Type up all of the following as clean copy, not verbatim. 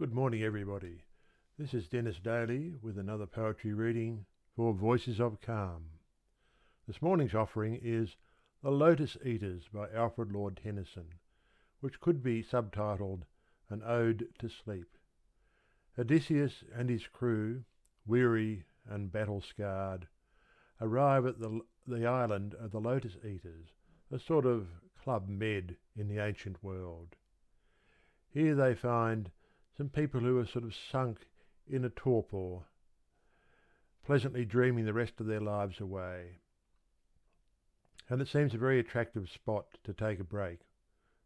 Good morning, everybody. This is Denis Daly with another poetry reading for Voices of Calm. This morning's offering is The Lotos-Eaters by Alfred Tennyson, which could be subtitled An Ode to Sleep. Odysseus and his crew, weary and battle-scarred, arrive at the island of the Lotos-Eaters, a sort of Club Med in the ancient world. Here they find some people who are sort of sunk in a torpor, pleasantly dreaming the rest of their lives away. And it seems a very attractive spot to take a break.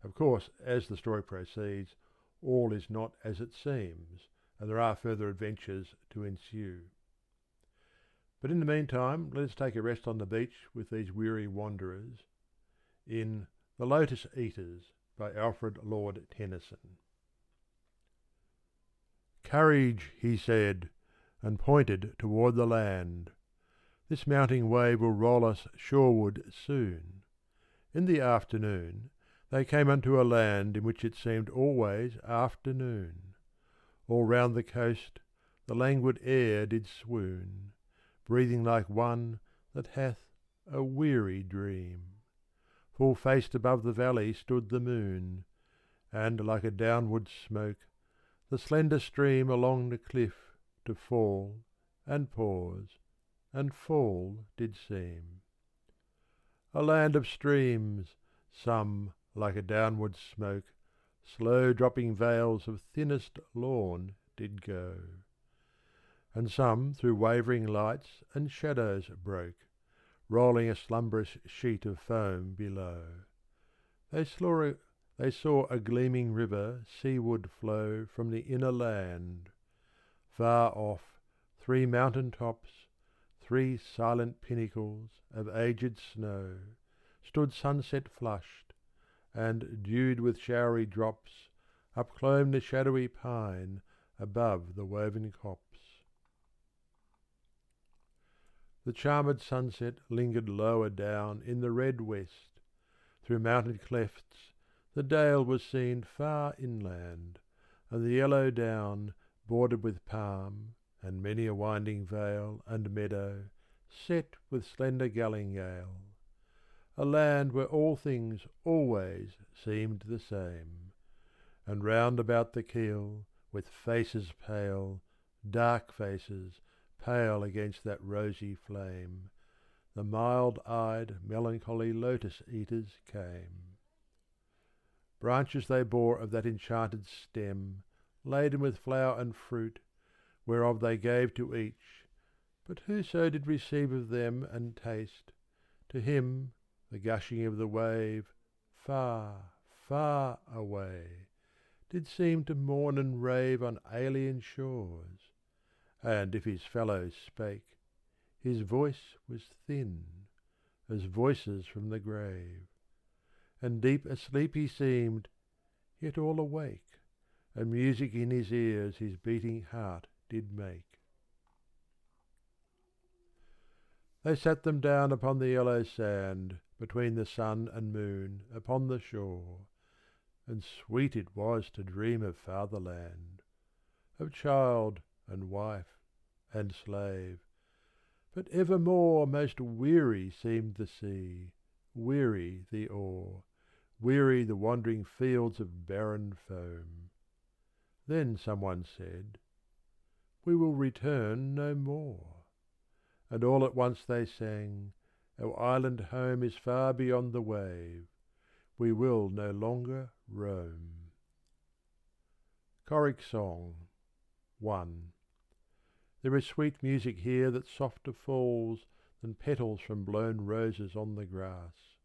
Of course, as the story proceeds, all is not as it seems, and there are further adventures to ensue. But in the meantime, let us take a rest on the beach with these weary wanderers in The Lotos-Eaters by Alfred Lord Tennyson. "Courage," he said, and pointed toward the land. "This mounting wave will roll us shoreward soon." In the afternoon they came unto a land in which it seemed always afternoon. All round the coast the languid air did swoon, breathing like one that hath a weary dream. Full-faced above the valley stood the moon, and like a downward smoke the slender stream along the cliff to fall and pause and fall did seem. A land of streams, some like a downward smoke, slow dropping veils of thinnest lawn did go, and some through wavering lights and shadows broke, rolling a slumberous sheet of foam below. They saw a gleaming river seaward flow from the inner land. Far off, three mountain tops, three silent pinnacles of aged snow, stood sunset flushed, and, dewed with showery drops, upclomb the shadowy pine above the woven copse. The charmed sunset lingered lower down in the red west. Through mountain clefts the dale was seen far inland, and the yellow down, bordered with palm, and many a winding vale and meadow, set with slender galingale. A land where all things always seemed the same, and round about the keel, with faces pale, dark faces, pale against that rosy flame, the mild-eyed, melancholy lotus-eaters came. Branches they bore of that enchanted stem, laden with flower and fruit, whereof they gave to each, but whoso did receive of them and taste, to him the gushing of the wave, far, far away, did seem to mourn and rave on alien shores, and if his fellows spake, his voice was thin, as voices from the grave. And deep asleep he seemed, yet all awake, and music in his ears his beating heart did make. They sat them down upon the yellow sand, between the sun and moon, upon the shore, and sweet it was to dream of fatherland, of child and wife and slave, but evermore most weary seemed the sea, weary the oar, weary the wandering fields of barren foam. Then someone said, "We will return no more." And all at once they sang, "Our island home is far beyond the wave. We will no longer roam." Choric Song 1. There is sweet music here that softer falls than petals from blown roses on the grass,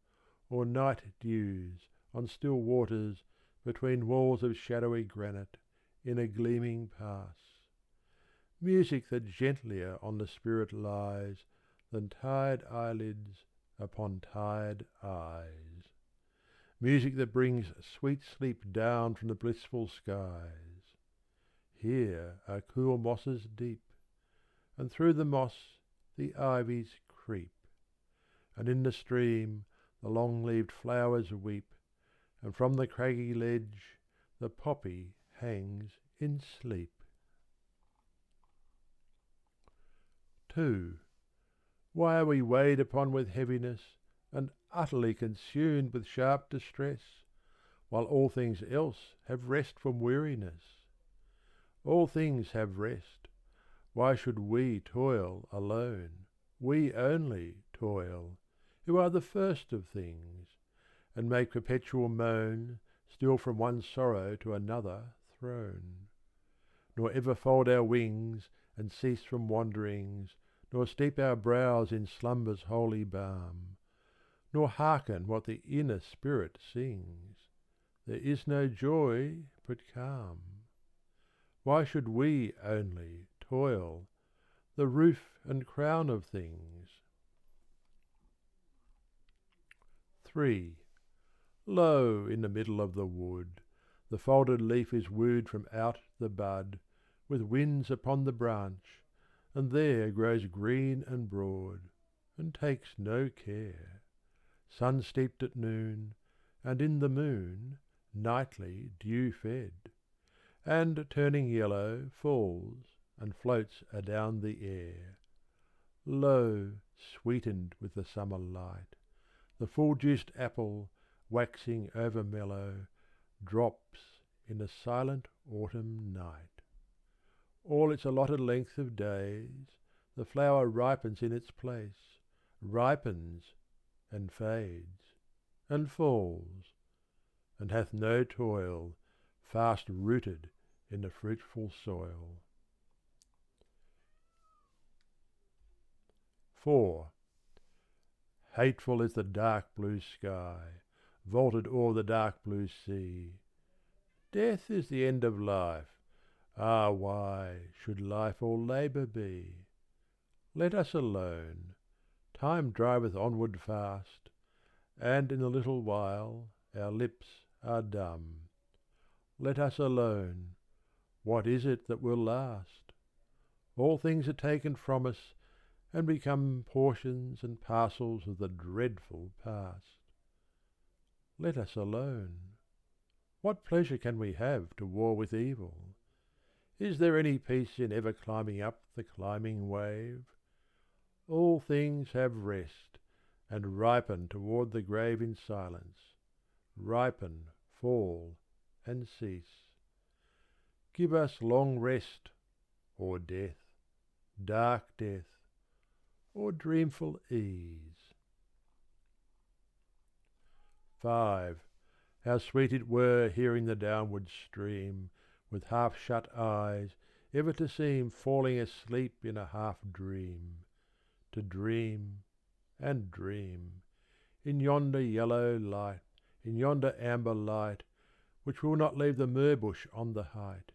or night dews on still waters between walls of shadowy granite in a gleaming pass. Music that gentlier on the spirit lies than tired eyelids upon tired eyes. Music that brings sweet sleep down from the blissful skies. Here are cool mosses deep, and through the moss the ivies creep, and in the stream the long-leaved flowers weep, and from the craggy ledge the poppy hangs in sleep. 2. Why are we weighed upon with heaviness, and utterly consumed with sharp distress, while all things else have rest from weariness? All things have rest. Why should we toil alone, we only toil, who are the first of things, and make perpetual moan, still from one sorrow to another thrown? Nor ever fold our wings, and cease from wanderings, nor steep our brows in slumber's holy balm, nor hearken what the inner spirit sings. There is no joy but calm. Why should we only toil, the roof and crown of things? 3. Lo, in the middle of the wood, the folded leaf is wooed from out the bud, with winds upon the branch, and there grows green and broad, and takes no care, sun steeped at noon, and in the moon nightly dew fed, and turning yellow falls and floats adown the air. Lo, sweetened with the summer light, the full-juiced apple, waxing over mellow, drops in the silent autumn night. All its allotted length of days, the flower ripens in its place, ripens and fades and falls, and hath no toil, fast rooted in the fruitful soil. 4. Hateful is the dark blue sky, vaulted o'er the dark blue sea. Death is the end of life. Ah, why should life all labour be? Let us alone. Time driveth onward fast, and in a little while our lips are dumb. Let us alone. What is it that will last? All things are taken from us, and become portions and parcels of the dreadful past. Let us alone. What pleasure can we have to war with evil? Is there any peace in ever climbing up the climbing wave? All things have rest, and ripen toward the grave in silence, ripen, fall, and cease. Give us long rest, or death, dark death, or dreamful ease. 5. How sweet it were, hearing the downward stream, with half-shut eyes, ever to seem falling asleep in a half-dream, to dream and dream, in yonder yellow light, in yonder amber light, which will not leave the myrbush on the height,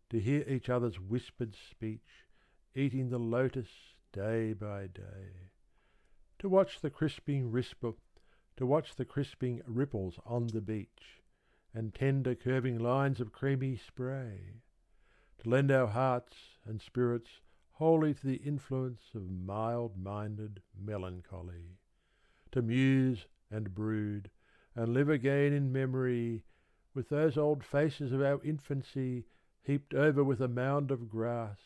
to hear each other's whispered speech, eating the lotus day by day, to watch the crisping ripples on the beach, and tender curving lines of creamy spray, to lend our hearts and spirits wholly to the influence of mild-minded melancholy, to muse and brood, and live again in memory, with those old faces of our infancy heaped over with a mound of grass,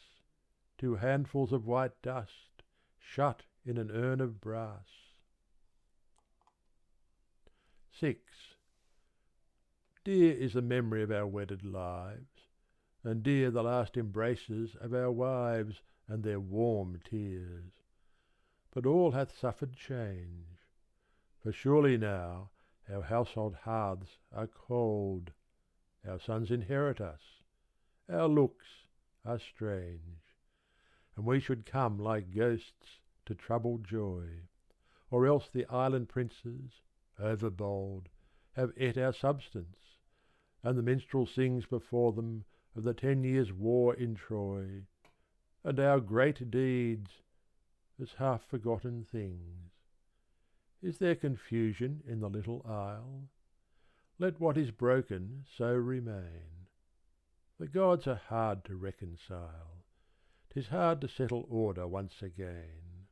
2 handfuls of white dust shut in an urn of brass. 6. Dear is the memory of our wedded lives, and dear the last embraces of our wives and their warm tears. But all hath suffered change, for surely now our household hearths are cold, our sons inherit us, our looks are strange, and we should come like ghosts to trouble joy, or else the island princes, overbold, have ate our substance, and the minstrel sings before them of the 10 years' war in Troy, and our great deeds as half-forgotten things. Is there confusion in the little isle? Let what is broken so remain. The gods are hard to reconcile. 'Tis hard to settle order once again.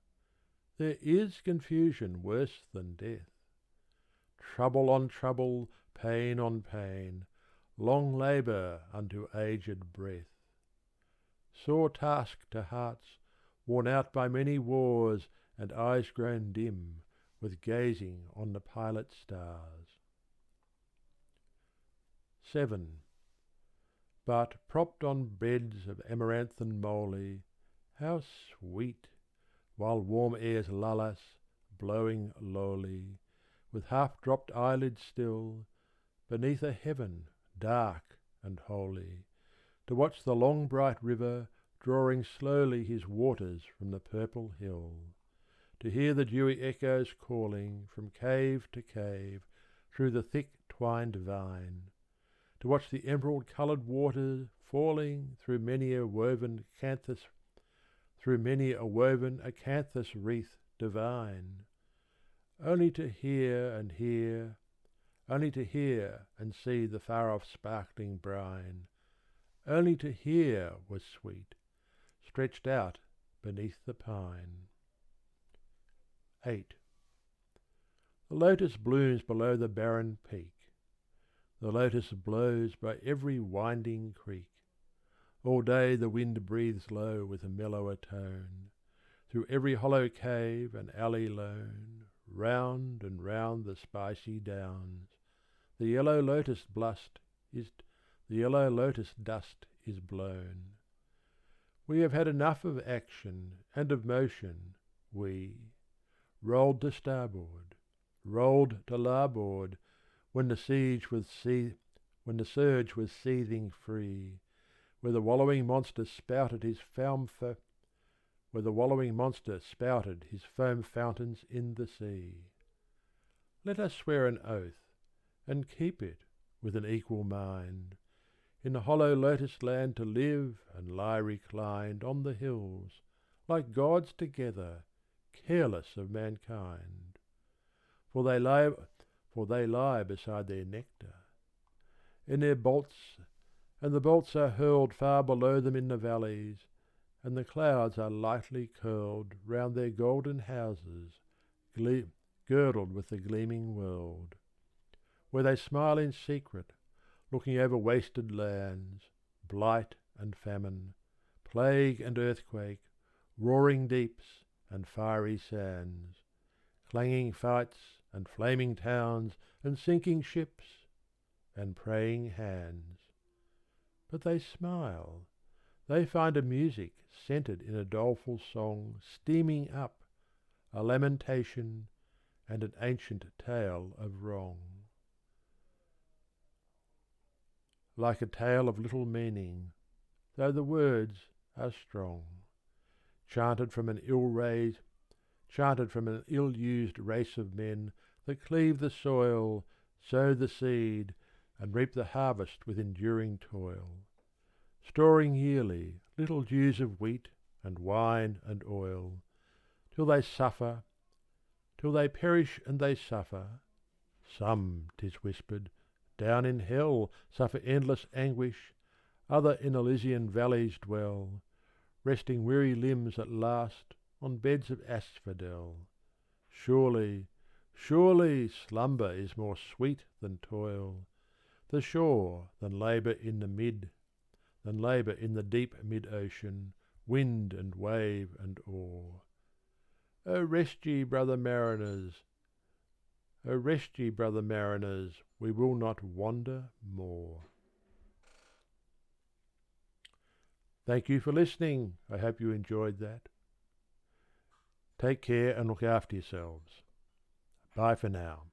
There is confusion worse than death. Trouble on trouble, pain on pain, long labour unto aged breath. Sore task to hearts worn out by many wars and eyes grown dim with gazing on the pilot stars. 7. But propped on beds of amaranth and moly, how sweet, while warm airs lull us, blowing lowly, with half-dropped eyelids still, beneath a heaven dark and holy, to watch the long bright river drawing slowly his waters from the purple hill, to hear the dewy echoes calling from cave to cave through the thick twined vine, to watch the emerald-coloured waters falling through many a woven acanthus wreath divine, only to hear and hear, only to hear and see the far-off sparkling brine, only to hear was sweet, stretched out beneath the pine. 8. The lotus blooms below the barren peak. The lotus blows by every winding creek. All day the wind breathes low with a mellower tone, through every hollow cave and alley lone, round and round the spicy downs, the yellow lotus dust is blown. We have had enough of action and of motion, we, rolled to starboard, rolled to larboard, when the surge was seething free, where the wallowing monster spouted his foam fountains in the sea. Let us swear an oath, and keep it with an equal mind, in the hollow lotus land to live and lie reclined on the hills, like gods together, careless of mankind. For they lie beside their nectar, in their bolts, and the bolts are hurled far below them in the valleys, and the clouds are lightly curled round their golden houses, girdled with the gleaming world, where they smile in secret, looking over wasted lands, blight and famine, plague and earthquake, roaring deeps and fiery sands, clanging fights and flaming towns and sinking ships and praying hands. But they smile, they find a music scented in a doleful song steaming up, a lamentation and an ancient tale of wrong. Like a tale of little meaning, though the words are strong, chanted from an ill-used race of men that cleave the soil, sow the seed, and reap the harvest with enduring toil, storing yearly little dews of wheat and wine and oil, till they perish and they suffer. Some, 'tis whispered, down in hell suffer endless anguish, other in Elysian valleys dwell, resting weary limbs at last on beds of asphodel. Surely, surely slumber is more sweet than toil, the shore than labour in the deep mid-ocean, wind and wave and oar. O rest ye, brother mariners, we will not wander more. Thank you for listening. I hope you enjoyed that. Take care and look after yourselves. Bye for now.